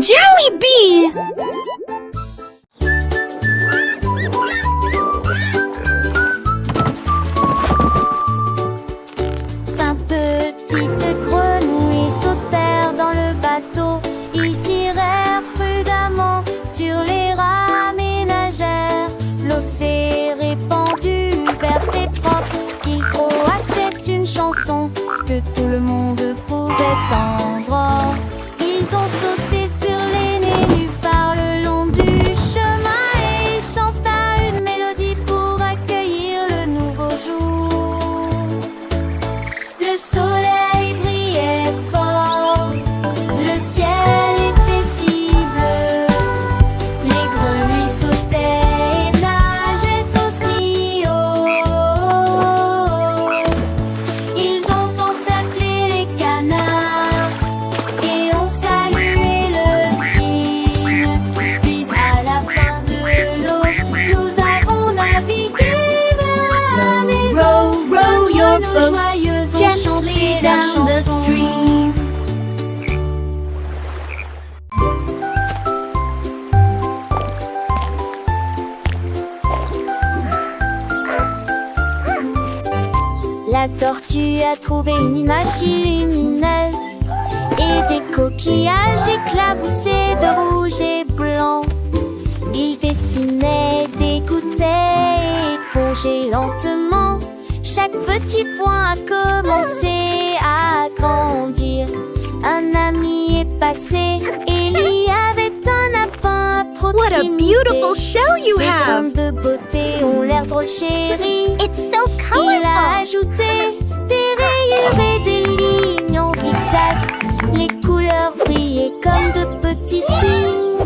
Jollibee! Cinq petites grenouilles sautèrent dans le bateau. Ils tirèrent prudemment sur les rames et nagèrent. L'eau s'est répandue, verte et propre. Il croa, c'est une chanson que tout le monde pouvait entendre. Ils ont sauté sur les nénuphars le long du chemin et chanta une mélodie pour accueillir le nouveau jour. Le soleil brillait fort, le ciel était si bleu. Les grenouilles sautaient et nageaient aussi haut. Ils ont encerclé les canards et ont salué le cygne. Puis à la fin de l'eau, nous avons navigué vers la maison. row your Nos boat joyeuses ont gently chanté la down the chanson. stream. La tortue a trouvé une image lumineuse et des coquillages éclaboussés de rouge et blanc. Il dessinait, dégoûtait et épongeait lentement. Chaque petit point a commencé à grandir. Un ami est passé et il y avait un lapin à proximité. What a beautiful shell you Ces have! graines de beauté ont l'air drôle chérie. It's so Il a colorful. ajouté des rayures et des lignes en zigzag. Les couleurs brillaient comme de petits signes.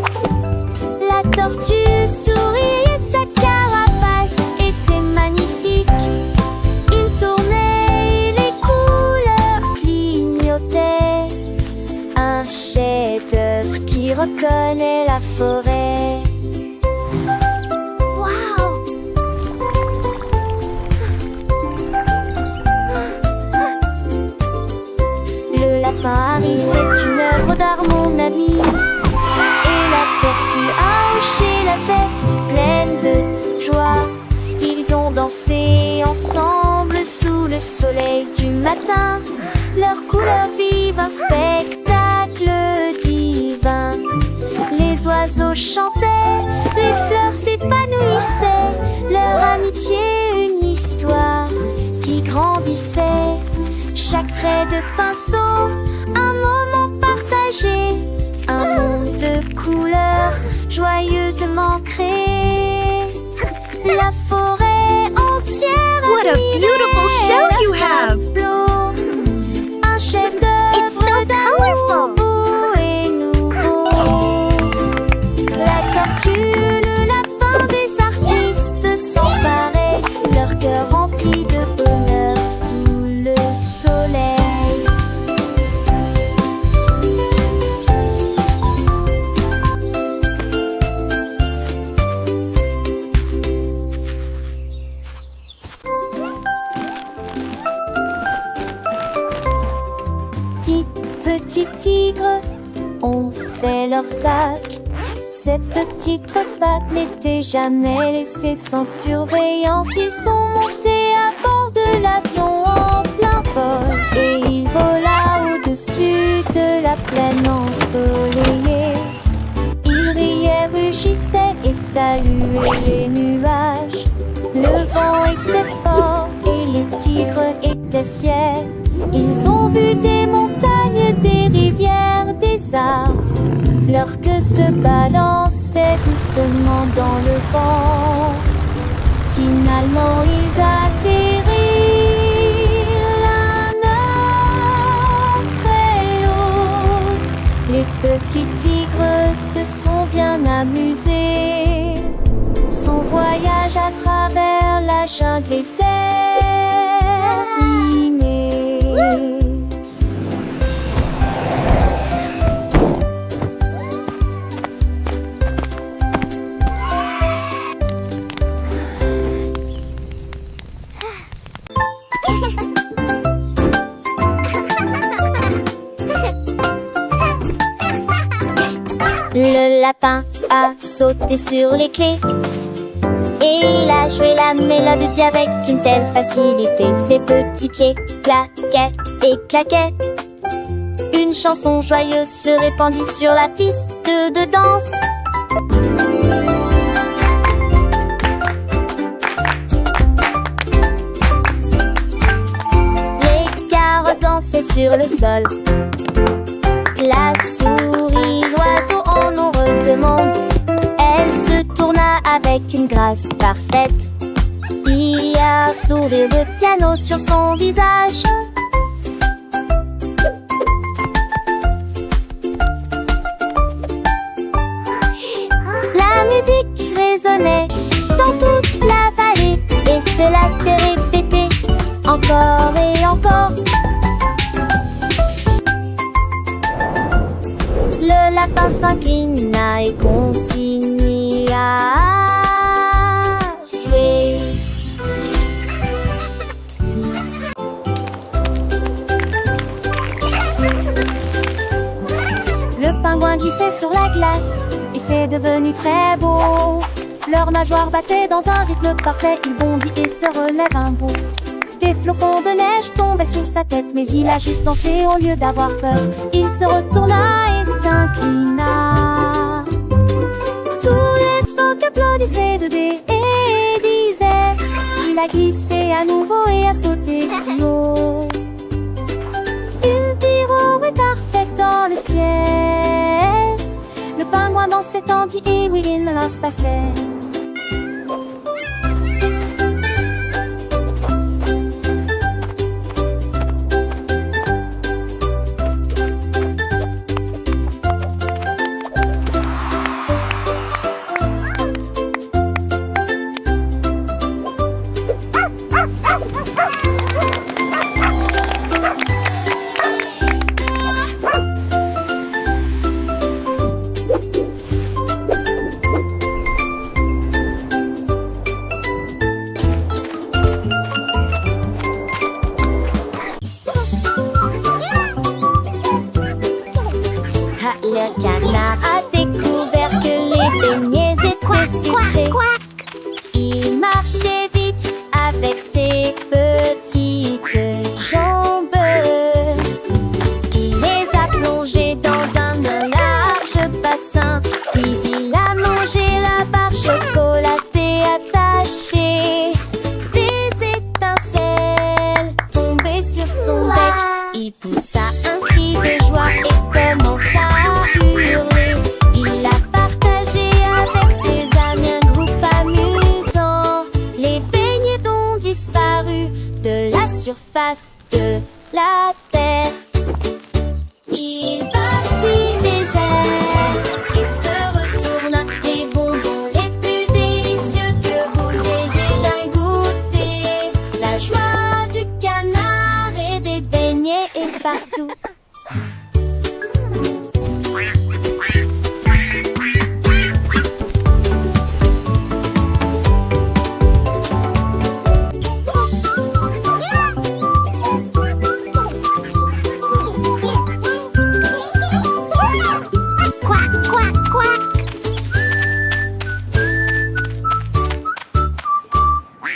La tortue souriait et sa carapace était magnifique. Il tournait et les couleurs clignotaient. Un chef-d'œuvre qui reconnaît la forêt. Wow. Le lapin Harry, c'est une œuvre d'art, mon ami. Et la tortue a hoché la tête, pleine de joie. Ils ont dansé ensemble sous le soleil du matin. Leurs couleurs vivent un spectacle divin. Les oiseaux chantaient, les fleurs s'épanouissaient. Leur amitié, une histoire qui grandissait. Chaque trait de pinceau, un moment partagé. Un monde de couleurs joyeusement créé. La forêt entière What a beautiful shell you have! Un chef-d'œuvre It's so colorful. beau et nouveau. La tortue, le lapin, des artistes sans pareil. Leur cœur rempli de bonheur sous le soleil. Petits tigres ont fait leur sac. Ces petites pattes n'étaient jamais laissées sans surveillance. Ils sont montés à bord de l'avion en plein vol et il vola au-dessus de la plaine ensoleillée. Il riait, rugissait et saluait les nuages. Le vent était fort et les tigres étaient fiers. Ils ont vu des montagnes, des rivières, des arbres. Leur queue se balançait doucement dans le vent. Finalement, ils atterrirent l'un après l'autre. Les petits tigres se sont bien amusés. Son voyage à travers la jungle est terminé. Le lapin a sauté sur les clés et il a joué la mélodie avec une telle facilité. Ses petits pieds claquaient et claquaient. Une chanson joyeuse se répandit sur la piste de danse. Les carottes dansaient sur le sol. La souris, l'oiseau en ont redemandé. Elle se tourna avec une grâce parfaite. Il y a un sourire de piano sur son visage. La musique résonnait dans toute la vallée et cela s'est répété encore et encore. Le lapin s'inclina et continua à jouer. Le pingouin glissait sur la glace et c'est devenu très beau. Leurs nageoires battaient dans un rythme parfait. Il bondit et se relève un bond. Des flocons de neige tombaient sur sa tête, mais il a juste dansé au lieu d'avoir peur. Il se retourna et s'inclina. Tous les phoques applaudissaient de dés et disaient: il a glissé à nouveau et a sauté si haut. Une pirouette parfaite dans le ciel. Le pingouin dansait, tandis et oui, il se passait. Le canard a découvert que les beignets étaient sucrés. Il marchait vite avec ses petites jambes. Il les a plongées dans un large bassin. Puis il a mangé la barre chocolatée attachée. Des étincelles tombaient sur son bec. Il poussa un cri de joie et commença à hurler. Il a partagé avec ses amis un groupe amusant. Les beignets ont disparu de la surface de la terre. Il battit des ailes et se retourna. Les bonbons les plus délicieux que vous ayez jamais goûté. La joie du canard et des beignets est partout.